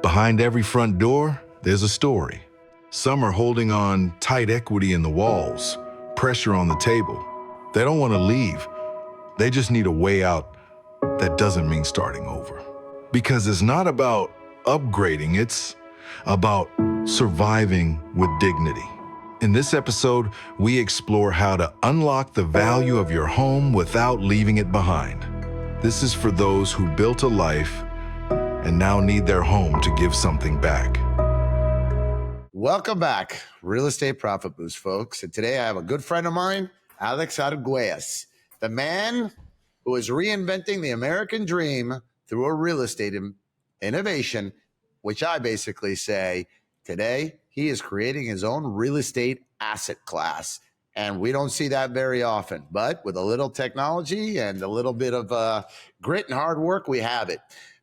Behind every front door, there's a story. Some are holding on tight equity in the walls, pressure on the table. They don't want to leave. They just need a way out that doesn't mean starting over. Because it's not about upgrading, it's about surviving with dignity. In this episode, we explore how to unlock the value of your home without leaving it behind. This is for those who built a life and now need their home to give something back. Welcome back, Real Estate Profit Boost, folks. And today I have a good friend of mine, Alex Argüelles, the man who is reinventing the American dream through a real estate innovation, which I basically say today he is creating his own real estate asset class. And we don't see that very often, but with a little technology and a little bit of grit and hard work, we have it.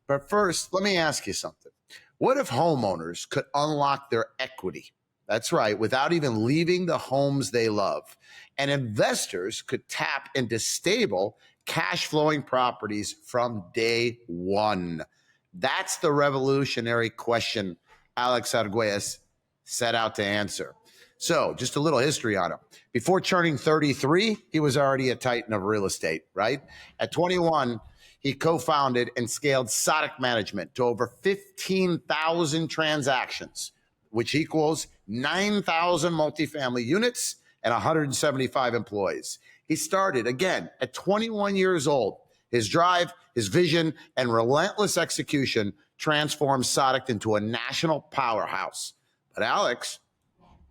But first, let me ask you something. What if homeowners could unlock their equity? That's right, without even leaving the homes they love. And investors could tap into stable, cash-flowing properties from day one. That's the revolutionary question Alex Argüelles set out to answer. So just a little history on him. Before turning 33, he was already a titan of real estate, right? At 21, he co-founded and scaled Sodic Management to over 15,000 transactions, which equals 9,000 multifamily units and 175 employees. He started, again, at 21 years old. His drive, his vision, and relentless execution transformed Sodic into a national powerhouse. But Alex,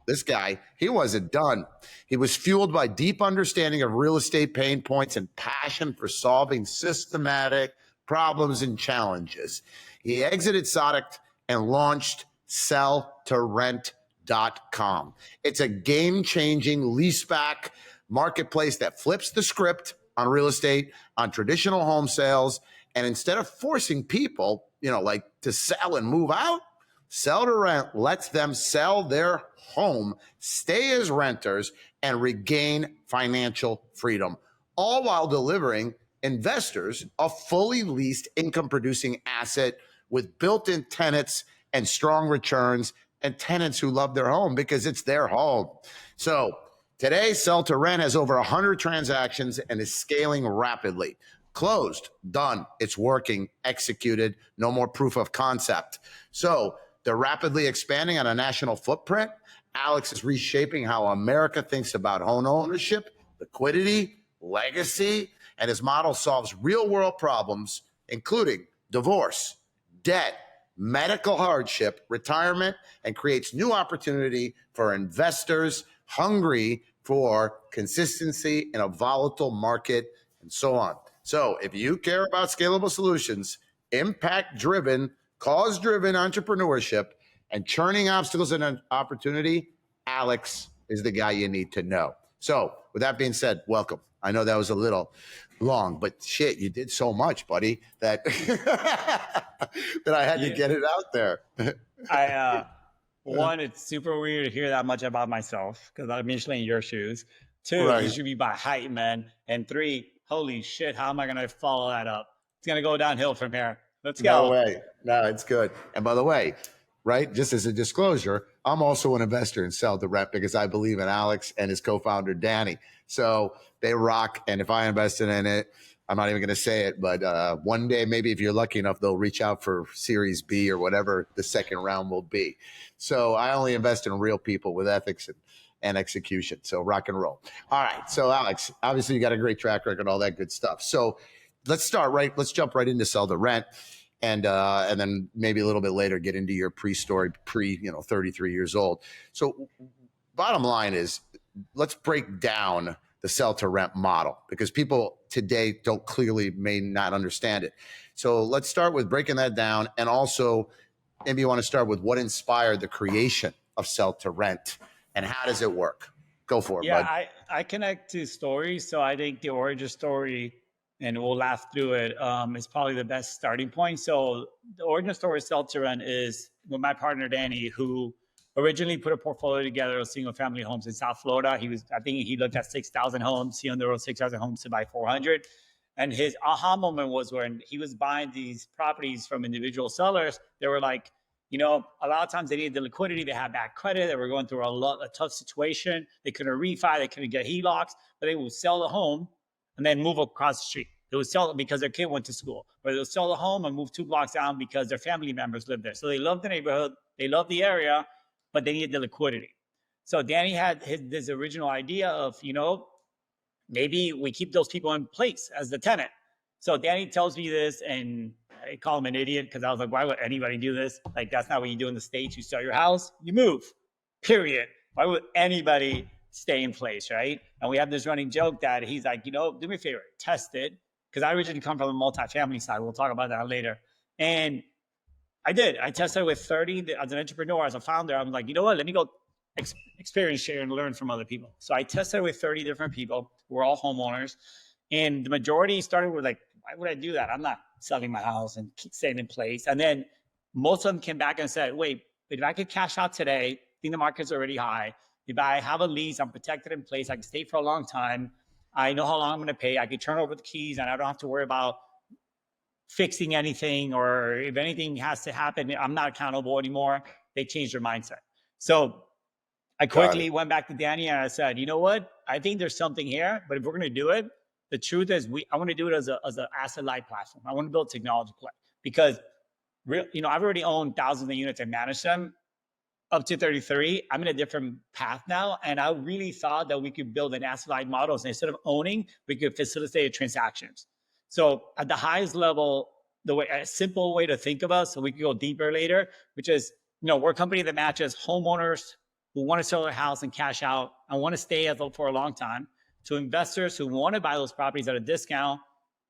this guy, he wasn't done. He was fueled by deep understanding of real estate pain points and passion for solving systematic problems and challenges. He exited Sodic and launched selltorent.com. It's a game-changing leaseback marketplace that flips the script on real estate, on traditional home sales, and instead of forcing people, like to sell and move out, Sell to Rent lets them sell their home, stay as renters, and regain financial freedom, all while delivering investors a fully leased income-producing asset with built-in tenants and strong returns, and tenants who love their home because it's their home. So today, Sell to Rent has over 100 transactions and is scaling rapidly. Closed, done, it's working, executed, no more proof of concept. So they're rapidly expanding on a national footprint. Alex is reshaping how America thinks about home ownership, liquidity, legacy, and his model solves real-world problems, including divorce, debt, medical hardship, retirement, and creates new opportunity for investors hungry for consistency in a volatile market, and so on. So if you care about scalable solutions, impact-driven, cause-driven entrepreneurship, and churning obstacles and opportunity, Alex is the guy you need to know. So with that being said, welcome. I know that was a little long, but shit, you did so much, buddy, that that I had to get it out there. One, it's super weird to hear that much about myself because I'm usually in your shoes. Two, Right. You should be by height, man. And three, holy shit, how am I going to follow that up? It's going to go downhill from here. Let's go. No way. No, it's good. And by the way, right, just as a disclosure, I'm also an investor in Sell to Rent because I believe in Alex and his co-founder, Danny. So they rock. And if I invested in it, I'm not even going to say it, but one day, maybe if you're lucky enough, they'll reach out for Series B or whatever the second round will be. So I only invest in real people with ethics and execution. So rock and roll. All right. So Alex, obviously you got a great track record, all that good stuff. So let's jump right into Sell to Rent. And then maybe a little bit later get into your pre-story, 33 years old. So bottom line is, let's break down the Sell to Rent model because people today may not understand it. So let's start with breaking that down. And also maybe you want to start with what inspired the creation of Sell to Rent and how does it work? Go for it, bud. Yeah, I connect to stories. So I think the origin story, and we'll laugh through it, is probably the best starting point. So the origin story of Sell to Rent is with my partner, Danny, who originally put a portfolio together of single family homes in South Florida. I think he looked at 6,000 homes. He underwrote 6,000 homes to buy 400. And his aha moment was when he was buying these properties from individual sellers. They were like a lot of times they needed the liquidity. They had bad credit. They were going through a tough situation. They couldn't refi. They couldn't get HELOCs, but they would sell the home and then move across the street. They would sell it because their kid went to school, or they would sell the home and move 2 blocks down because their family members lived there. So they loved the neighborhood. They loved the area, but they needed the liquidity. So Danny had this original idea of, maybe we keep those people in place as the tenant. So Danny tells me this, and I call him an idiot because I was like, why would anybody do this? Like, that's not what you do in the States. You sell your house, you move, period. Why would anybody stay in place, right? And we have this running joke that he's like, do me a favor, test it. Because I originally come from the multifamily side. We'll talk about that later. And I did. I tested with 30 as an entrepreneur, as a founder. I'm like, let me go experience share and learn from other people. So I tested with 30 different people who were all homeowners. And the majority started with like, why would I do that? I'm not selling my house and staying in place. And then most of them came back and said, wait, if I could cash out today, I think the market's already high. If I have a lease, I'm protected in place. I can stay for a long time. I know how long I'm going to pay. I can turn over the keys and I don't have to worry about fixing anything, or if anything has to happen, I'm not accountable anymore. They changed their mindset. So I quickly went back to Danny and I said, you know what? I think there's something here, but if we're going to do it, the truth is I want to do it as an asset light platform. I want to build a technology play because I've already owned thousands of units and managed them up to 33. I'm in a different path now. And I really thought that we could build an asset light model. So instead of owning, we could facilitate transactions. So at the highest level, a simple way to think of us, so we can go deeper later, which is, we're a company that matches homeowners who want to sell their house and cash out and want to stay for a long time, to investors who want to buy those properties at a discount,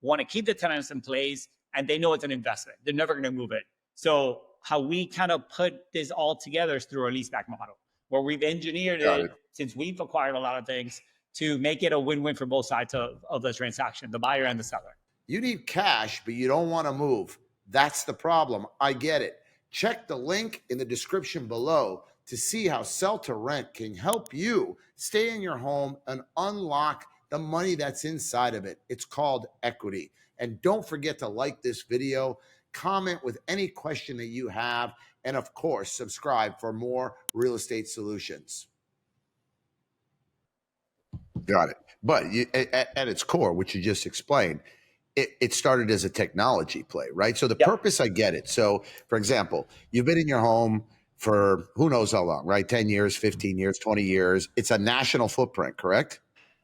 want to keep the tenants in place, and they know it's an investment. They're never going to move it. So how we kind of put this all together is through our leaseback model, where we've engineered it since we've acquired a lot of things to make it a win-win for both sides of the transaction, the buyer and the seller. You need cash, but you don't want to move. That's the problem. I get it. Check the link in the description below to see how sell to rent can help you stay in your home and unlock the money that's inside of it. It's called equity. And don't forget to like this video, comment with any question that you have, and of course, subscribe for more real estate solutions. Got it. But at its core, which you just explained, it started as a technology play, right? So the purpose, I get it. So for example, you've been in your home for who knows how long, right? 10 years, 15 years, 20 years. It's a national footprint, correct?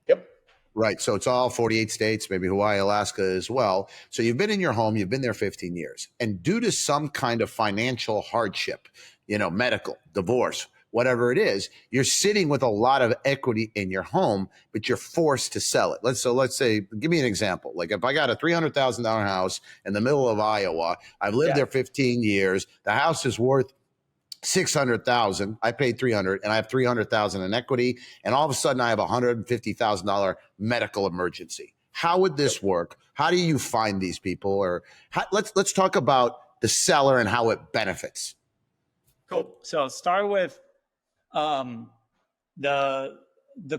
Yep. Right. So it's all 48 states, maybe Hawaii, Alaska as well. So you've been in your home, you've been there 15 years. And due to some kind of financial hardship, medical, divorce, whatever it is, you're sitting with a lot of equity in your home, but you're forced to sell it. Let's say, give me an example. Like if I got a $300,000 house in the middle of Iowa, I've lived there 15 years, the house is worth $600,000. I paid $300,000 and I have $300,000 in equity. And all of a sudden I have a $150,000 medical emergency. How would this work? How do you find these people? Or let's talk about the seller and how it benefits. Cool. So start with the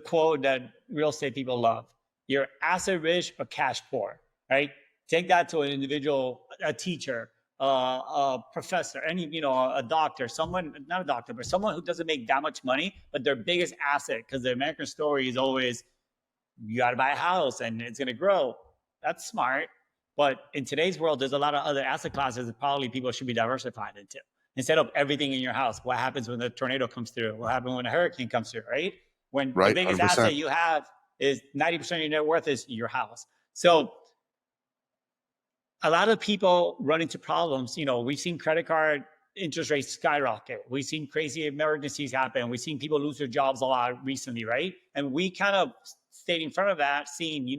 quote that real estate people love. You're asset rich but cash poor, right? Take that to an individual, a teacher, a professor, a doctor, not a doctor, but someone who doesn't make that much money, but their biggest asset, because the American story is always, you got to buy a house and it's going to grow. That's smart. But in today's world, there's a lot of other asset classes that probably people should be diversified into. Instead of everything in your house, what happens when the tornado comes through? What happens when a hurricane comes through, right? When the biggest 100%. Asset you have is 90% of your net worth is your house. So a lot of people run into problems. We've seen credit card interest rates skyrocket. We've seen crazy emergencies happen. We've seen people lose their jobs a lot recently, right? And we kind of stayed in front of that, seeing,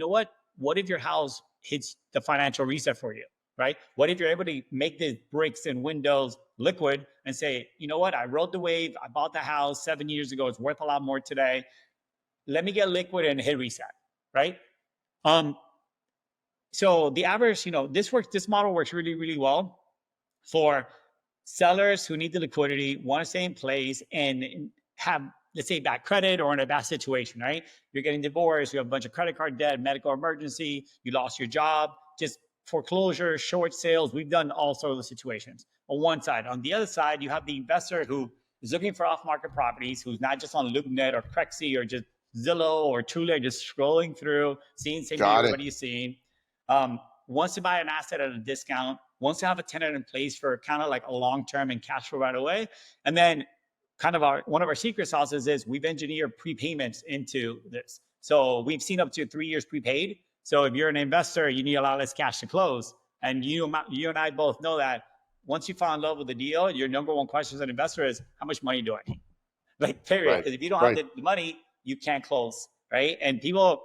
what if your house hits the financial reset for you, right? What if you're able to make the bricks and windows liquid and say, I rode the wave. I bought the house 7 years ago. It's worth a lot more today. Let me get liquid and hit reset, right? So the average, this model works really, really well for sellers who need the liquidity, want to stay in place, and have, let's say, bad credit or in a bad situation, right? You're getting divorced, you have a bunch of credit card debt, medical emergency, you lost your job, just foreclosure, short sales. We've done all sorts of situations. on one side. On the other side, you have the investor who is looking for off-market properties, who's not just on LoopNet or Crexy or just Zillow or Trulia, just scrolling through, seeing same thing everybody's seeing. Wants to buy an asset at a discount, wants to have a tenant in place for kind of like a long-term and cash flow right away. And then kind of one of our secret sauces is we've engineered prepayments into this. So we've seen up to 3 years prepaid. So if you're an investor, you need a lot less cash to close. And you and I both know that once you fall in love with the deal, your number one question as an investor is, how much money do I need? Like, period. Because if you don't have the money, you can't close, right? And people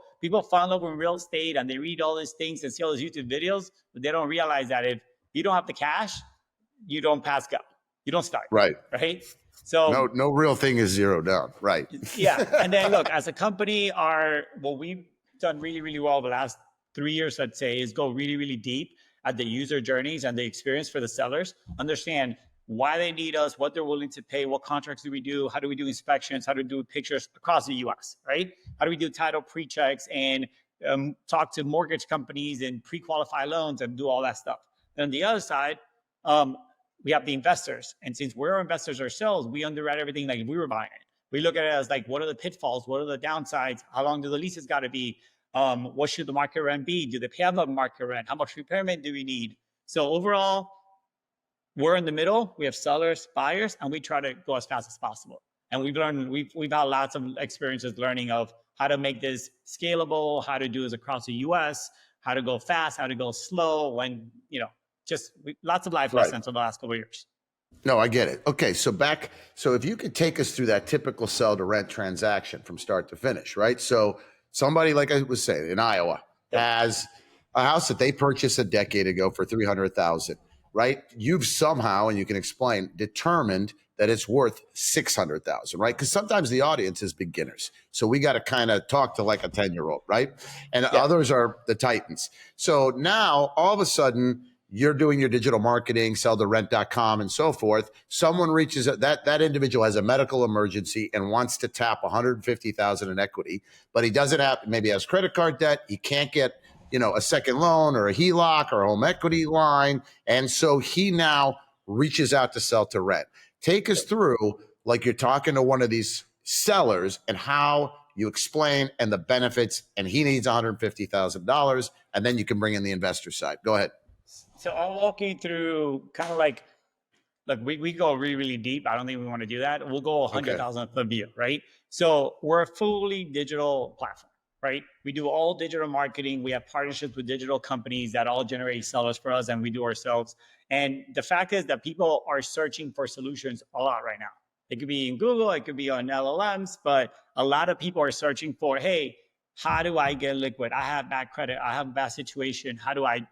fall in love with real estate and they read all these things and see all those YouTube videos, but they don't realize that if you don't have the cash, you don't pass go. You don't start. Right. So no real thing is zero down. Right. Yeah. And then look, as a company, what we've done really, really well the last 3 years, I'd say, is go really, really deep at the user journeys and the experience for the sellers, understand why they need us, what they're willing to pay, what contracts do we do, how do we do inspections, how do we do pictures across the US, right? How do we do title pre-checks and talk to mortgage companies and pre-qualify loans and do all that stuff. Then on the other side, we have the investors. And since we're investors ourselves, we underwrite everything like we were buying it. We look at it as like, what are the pitfalls? What are the downsides? How long do the leases got to be? What should the market rent be? Do they pay up the market rent? How much repairment do we need? So overall, we're in the middle. We have sellers, buyers, and we try to go as fast as possible. And we've had lots of experiences learning of how to make this scalable, how to do this across the US, how to go fast, how to go slow, when, lots of life lessons over the last couple of years. No, I get it. Okay, so if you could take us through that typical sell to rent transaction from start to finish, right? So somebody, like I was saying, in Iowa has a house that they purchased a decade ago for $300,000, right? You've somehow, and you can explain, determined that it's worth $600,000, right? Because sometimes the audience is beginners. So we got to kind of talk to like a 10-year-old, right? And others are the titans. So now all of a sudden, you're doing your digital marketing, selltherent.com and so forth. Someone reaches out, that individual has a medical emergency and wants to tap $150,000 in equity, but he doesn't have, maybe has credit card debt. He can't get, a second loan or a HELOC or a home equity line. And so he now reaches out to sell to rent. Take us through, like you're talking to one of these sellers and how you explain and the benefits, and he needs $150,000, and then you can bring in the investor side. Go ahead. So I'll walk you through kind of like we go really, really deep. I don't think we want to do that. We'll go 100,000 a view, right? So we're a fully digital platform, right? We do all digital marketing. We have partnerships with digital companies that all generate sellers for us, and we do ourselves. And the fact is that people are searching for solutions a lot right now. It could be in Google, it could be on LLMs, but a lot of people are searching for, hey, how do I get liquid? I have bad credit. I have a bad situation. How do I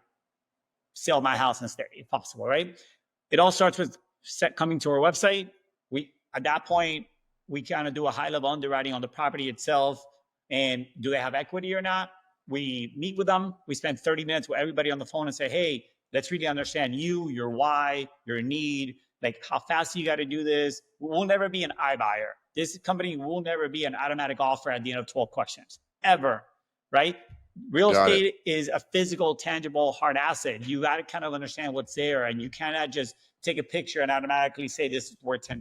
sell my house instead, if possible, right? It all starts with coming to our website. At that point, we kind of do a high level underwriting on the property itself. And do they have equity or not? We meet with them. We spend 30 minutes with everybody on the phone and say, hey, let's really understand you, your why, your need, like how fast you got to do this. We'll never be an iBuyer. This company will never be an automatic offer at the end of 12 questions, ever, right? Real estate is a physical, tangible, hard asset. You got to kind of understand what's there, and you cannot just take a picture and automatically say this is worth $10.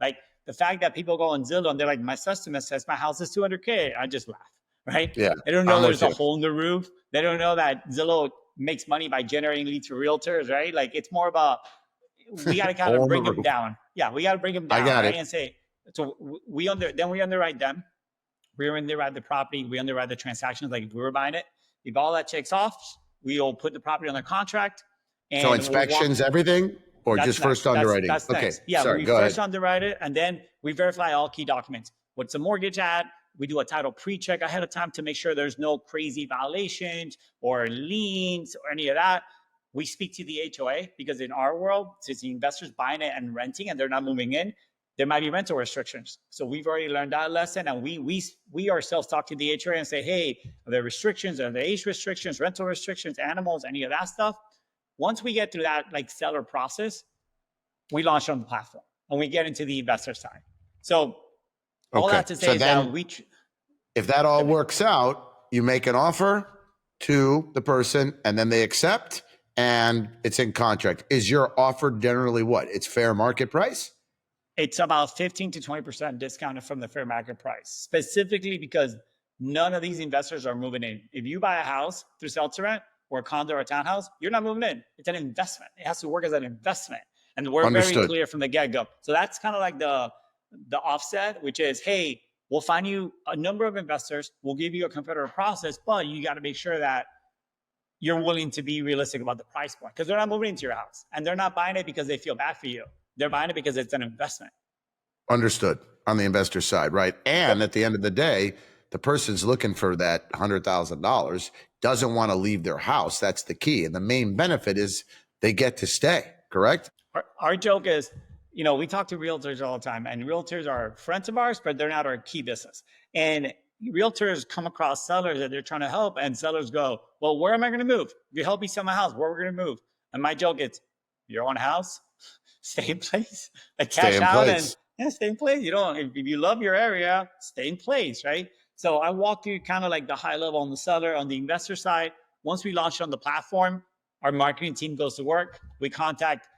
Like the fact that people go on Zillow and they're like, my estimate says my house is $200K. I just laugh, right? Yeah. They don't know there's a hole in the roof. They don't know that Zillow makes money by generating leads to realtors, right? Like it's more about, we got to kind of bring them down. Yeah, we got to bring them down. I got it. And say, so we underwrite them. We underwrite the property. We underwrite the transactions like if we were buying it. If all that checks off, we'll put the property on the contract. And so inspections, everything, or just first underwriting? That's okay. Next. Yeah, we first underwrite it, and then we verify all key documents. What's the mortgage at? We do a title pre-check ahead of time to make sure there's no crazy violations or liens or any of that. We speak to the HOA because in our world, since the investors buying it and renting and they're not moving in, there might be rental restrictions. So we've already learned that lesson, and we ourselves talk to the HOA and say, hey, are there restrictions? Are there age restrictions, rental restrictions, animals, any of that stuff? Once we get through that like seller process, we launch on the platform and we get into the investor side. So all that to say is that if that all works out, you make an offer to the person and then they accept, and it's in contract. Is your offer generally what? It's fair market price? It's about 15 to 20% discounted from the fair market price, specifically because none of these investors are moving in. If you buy a house through sell to rent or a condo or a townhouse, you're not moving in. It's an investment. It has to work as an investment. And we're very Understood. clear from the get-go. So that's kind of like the offset, which is, hey, we'll find you a number of investors. We'll give you a competitive process, but you got to make sure that you're willing to be realistic about the price point, because they're not moving into your house and they're not buying it because they feel bad for you. They're buying it because it's an investment. Understood. On the investor side, right? And at the end of the day, the person's looking for that $100,000, doesn't want to leave their house. That's the key. And the main benefit is they get to stay, correct? Our joke is, we talk to realtors all the time, and realtors are friends of ours, but they're not our key business. And realtors come across sellers that they're trying to help, and sellers go, well, where am I going to move? If you help me sell my house, where are we going to move? And my joke is, your own house, stay in place, like cash out and stay in place. If you love your area, stay in place, right? So I walk through kind of like the high level on the seller. On the investor side, once we launch on the platform, our marketing team goes to work. We contact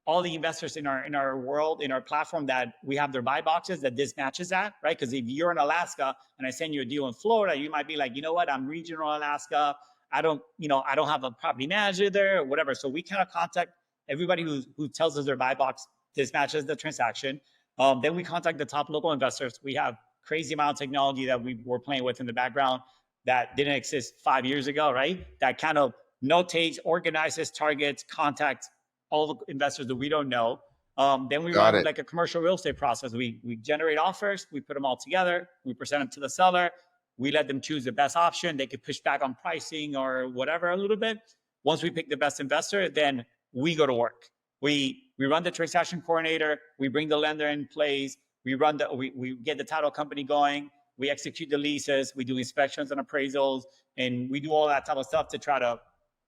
all the investors in our world, in our platform, that we have their buy boxes that this matches at, right? Because if you're in Alaska and I send you a deal in Florida, you might be like, you know what, I'm regional Alaska. I don't have a property manager there or whatever. So we kind of contact everybody who tells us their buy box this matches the transaction. Then we contact the top local investors. We have crazy amount of technology that we were playing with in the background that didn't exist 5 years ago, right? That kind of notates, organizes, targets, contacts all the investors that we don't know. Then we run like a commercial real estate process. We generate offers, we put them all together, we present them to the seller, we let them choose the best option. They could push back on pricing or whatever a little bit. Once we pick the best investor, then we go to work. We run the transaction coordinator, we bring the lender in place, we get the title company going, we execute the leases, we do inspections and appraisals, and we do all that type of stuff to try to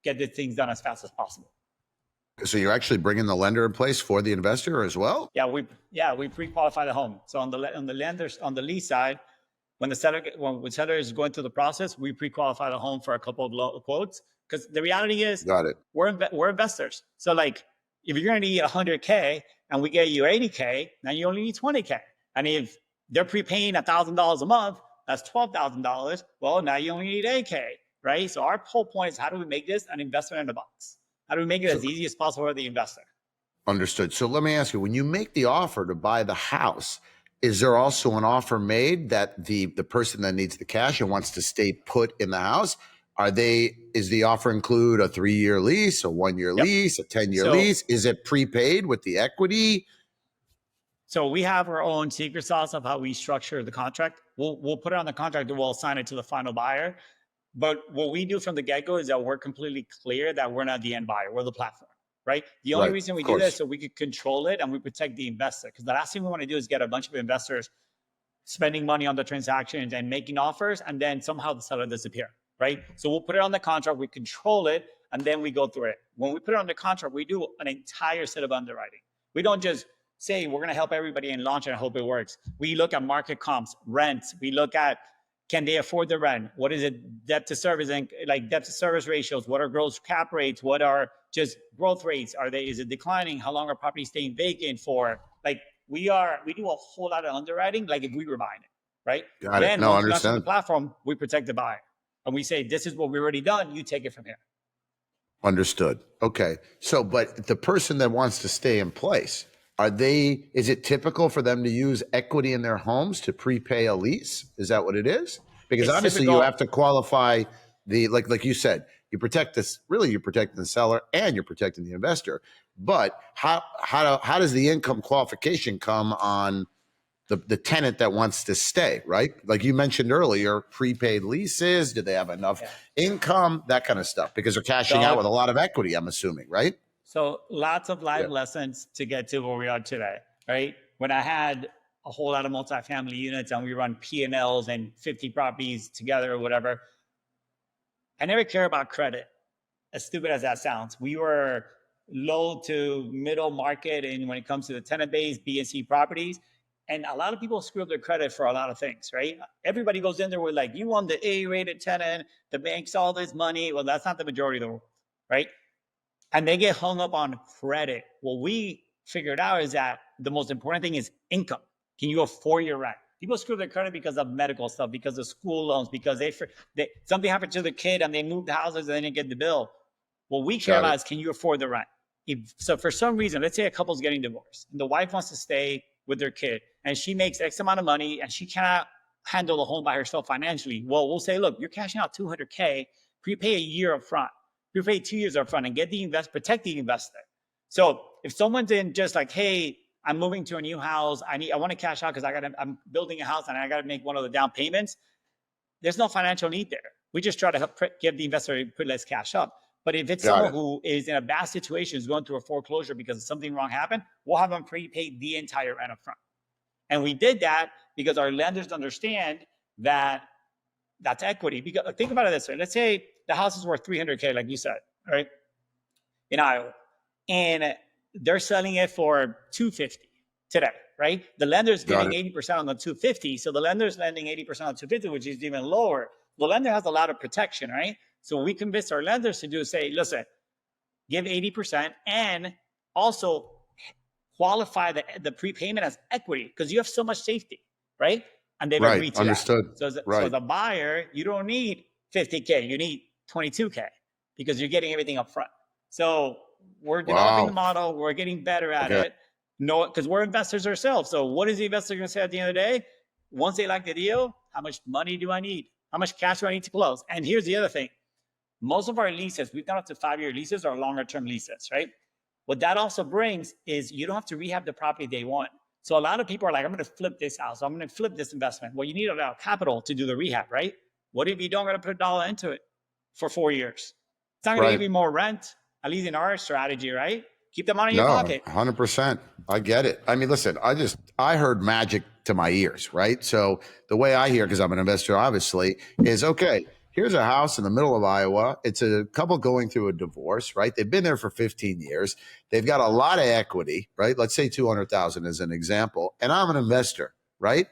get the things done as fast as possible. So you're actually bringing the lender in place for the investor as well? Yeah, we pre-qualify the home. So on the lease side, when the seller is going through the process, we pre-qualify the home for a couple of quotes, because the reality is, we're investors. So like, if you're going to need 100K and we get you 80K, now you only need 20K. And if they're prepaying $1,000 a month, that's $12,000. Well, now you only need 8K, right? So our whole point is, how do we make this an investment in the box? How do we make it as easy as possible for the investor? Understood. So let me ask you, when you make the offer to buy the house, is there also an offer made that the person that needs the cash and wants to stay put in the house, is the offer include a 3-year lease, a 1-year lease, a 10-year lease? Is it prepaid with the equity? So we have our own secret sauce of how we structure the contract. We'll put it on the contract and we'll assign it to the final buyer. But what we do from the get-go is that we're completely clear that we're not the end buyer. We're the platform, right? The only reason we do that is so we could control it and we protect the investor. Because the last thing we want to do is get a bunch of investors spending money on the transactions and making offers, and then somehow the seller disappear, right? So we'll put it on the contract, we control it, and then we go through it. When we put it on the contract, we do an entire set of underwriting. We don't just say we're going to help everybody and launch it and hope it works. We look at market comps, rents. We look at, can they afford the rent? What is it, debt to service, and like debt to service ratios? What are gross cap rates? What are just growth rates? Is it declining? How long are properties staying vacant for? Like we do a whole lot of underwriting, like if we were buying it, right? Then once we launch on the platform, we protect the buyer. And we say, this is what we've already done. You take it from here. Understood. Okay. So, but the person that wants to stay in place, is it typical for them to use equity in their homes to prepay a lease? Is that what it is? Because it's obviously typical. You have to qualify like you said, you protect this, really you're protecting the seller and you're protecting the investor. But how does the income qualification come on the tenant that wants to stay, right? Like you mentioned earlier, prepaid leases, do they have enough income, that kind of stuff, because they're cashing out with a lot of equity, I'm assuming, right? So lots of live lessons to get to where we are today, right? When I had a whole lot of multifamily units and we run P&Ls and 50 properties together or whatever, I never cared about credit, as stupid as that sounds. We were low to middle market, and when it comes to the tenant base, B and C properties, and a lot of people screw up their credit for a lot of things, right? Everybody goes in there with like, you want the A-rated tenant, the bank's all this money. Well, that's not the majority of the world, right? and they get hung up on credit. What we figured out is that the most important thing is income. Can you afford your rent? People screw their credit because of medical stuff, because of school loans, because they something happened to the kid and they moved houses and they didn't get the bill. What we care about is, can you afford the rent? So for some reason, let's say a couple's getting divorced and the wife wants to stay with their kid and she makes X amount of money and she cannot handle the home by herself financially. Well, we'll say, look, you're cashing out $200K, prepay a year up front, prepay 2 years up front, and get protect the investor. So if someone's in just like, hey, I'm moving to a new house, I want to cash out because I'm building a house and I got to make one of the down payments, there's no financial need there. We just try to help give the investor put less cash up. But if it's someone who is in a bad situation, is going through a foreclosure because something wrong happened, we'll have them prepay the entire rent up front. And we did that because our lenders understand that that's equity. Because think about it this way. Let's say the house is worth $300K, like you said, right? In Iowa. And they're selling it for $250 today, right? The lender's getting 80% on the $250. So the lender's lending 80% on $250, which is even lower. The lender has a lot of protection, right? So what we convince our lenders to do is say, listen, give 80% and also qualify the prepayment as equity because you have so much safety, right? And they've agreed to Understood. that. So as a buyer, you don't need $50K, you need $22K because you're getting everything up front. So we're developing the model, we're getting better at it. No, because we're investors ourselves. So what is the investor going to say at the end of the day? Once they like the deal, how much money do I need? How much cash do I need to close? And here's the other thing. Most of our leases, we've done up to 5-year leases or longer term leases, right? What that also brings is you don't have to rehab the property day one. So a lot of people are like, I'm going to flip this house. I'm going to flip this investment. Well, you need a lot of capital to do the rehab, right? What if you don't going to put a dollar into it for 4 years? It's not going to give you more rent, at least in our strategy, right? Keep the money in your pocket. 100%. I get it. I mean, listen, I heard magic to my ears, right? So the way I hear, because I'm an investor, obviously, is okay. Here's a house in the middle of Iowa. It's a couple going through a divorce, right? They've been there for 15 years. They've got a lot of equity, right? Let's say 200,000 as an example. And I'm an investor, right?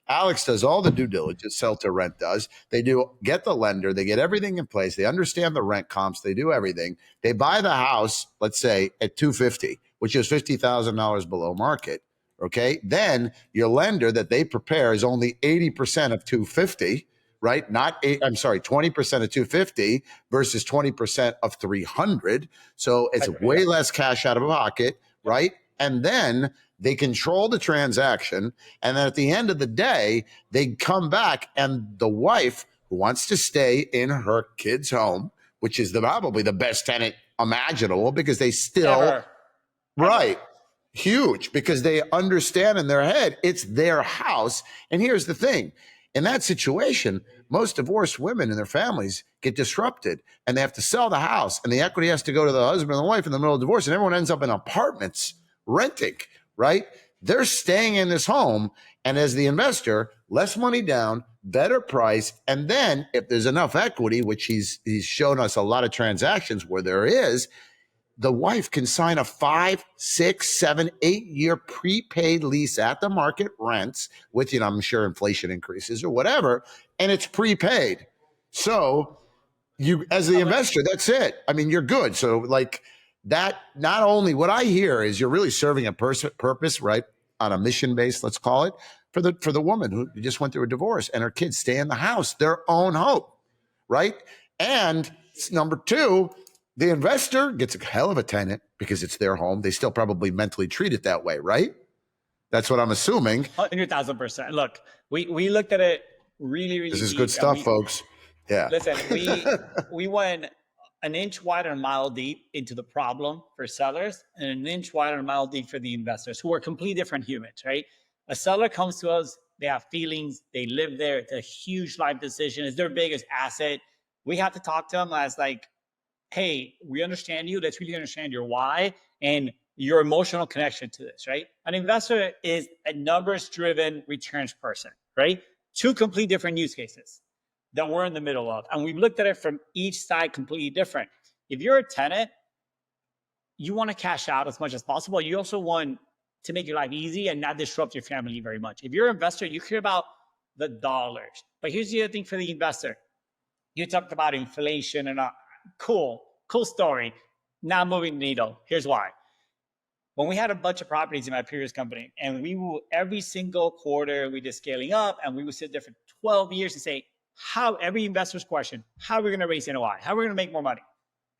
Alex does all the due diligence, sell to rent does. They get the lender. They get everything in place. They understand the rent comps. They do everything. They buy the house, let's say at $250,000, which is $50,000 below market. Okay. Then your lender that they prepare is only 80% of $250,000. Right? 20% of 250 versus 20% of 300. So it's way less cash out of pocket, right? And then they control the transaction. And then at the end of the day, they come back and the wife who wants to stay in her kid's home, which is probably the best tenant imaginable because they still, huge, because they understand in their head, it's their house. And here's the thing. In that situation, most divorced women and their families get disrupted and they have to sell the house and the equity has to go to the husband and the wife in the middle of divorce and everyone ends up in apartments renting, right? They're staying in this home and as the investor, less money down, better price. And then if there's enough equity, which he's shown us a lot of transactions where there is, the wife can sign a 5, 6, 7, 8-year prepaid lease at the market rents with, I'm sure inflation increases or whatever, and it's prepaid. So you, as the investor, that's it. I mean, you're good. So like that, not only what I hear is you're really serving a purpose, right? On a mission base, let's call it, for the woman who just went through a divorce and her kids stay in the house, their own home, right? And number two, the investor gets a hell of a tenant because it's their home. They still probably mentally treat it that way, right? That's what I'm assuming. 100,000%. Look, we looked at it really This is deep, good stuff, folks. Yeah. Listen, we went an inch wide and a mile deep into the problem for sellers and an inch wide and a mile deep for the investors who are completely different humans, right? A seller comes to us, they have feelings, they live there. It's a huge life decision. It's their biggest asset. We have to talk to them as like, hey, we understand you. Let's really understand your why and your emotional connection to this, right? An investor is a numbers-driven returns person, right? Two completely different use cases that we're in the middle of. And we've looked at it from each side completely different. If you're a tenant, you want to cash out as much as possible. You also want to make your life easy and not disrupt your family very much. If you're an investor, you care about the dollars. But here's the other thing for the investor. You talked about inflation and cool story. not moving the needle. Here's why. When we had a bunch of properties in my previous company, and we will every single quarter we did scaling up, and we would sit there for 12 years and say, how every investor's question, how are we going to raise NOI? How are we going to make more money?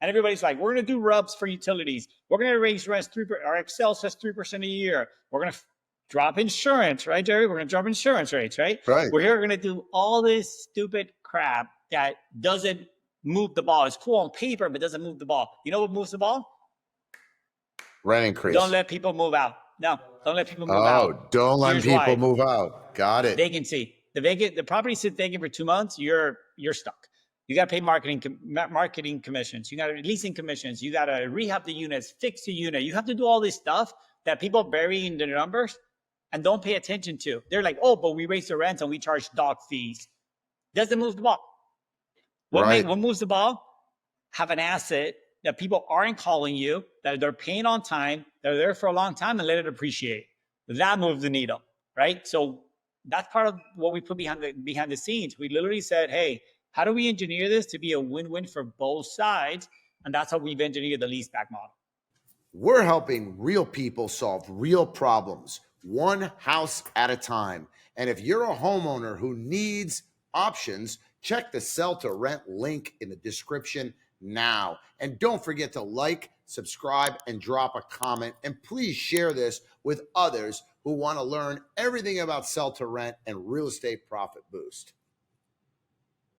And everybody's like, we're going to do rubs for utilities. We're going to raise rents 3%. Our Excel says 3% a year. We're going to drop insurance, right, Jerry? We're going to drop insurance rates, right? Right. We're here going to do all this stupid crap that doesn't move the ball. It's cool on paper, but doesn't move the ball. You know what moves the ball? Rent increase. Don't let people move out. No, don't let people move out. Oh, don't let people move out. Got it. Vacancy. The property sits vacant for 2 months. You're stuck. You got to pay marketing commissions. You got to leasing commissions. You got to rehab the units, fix the unit. You have to do all this stuff that people bury in the numbers and don't pay attention to. They're like, oh, but we raise the rent and we charge dog fees. Doesn't move the ball. What moves the ball? Have an asset that people aren't calling you, that they're paying on time, they're there for a long time, and let it appreciate. That moves the needle, right? So that's part of what we put behind the scenes. We literally said, hey, how do we engineer this to be a win-win for both sides? And that's how we've engineered the leaseback model. We're helping real people solve real problems, one house at a time. And if you're a homeowner who needs options, check the sell to rent link in the description now. And don't forget to like, subscribe, and drop a comment. And please share this with others who want to learn everything about sell to rent and real estate profit boost.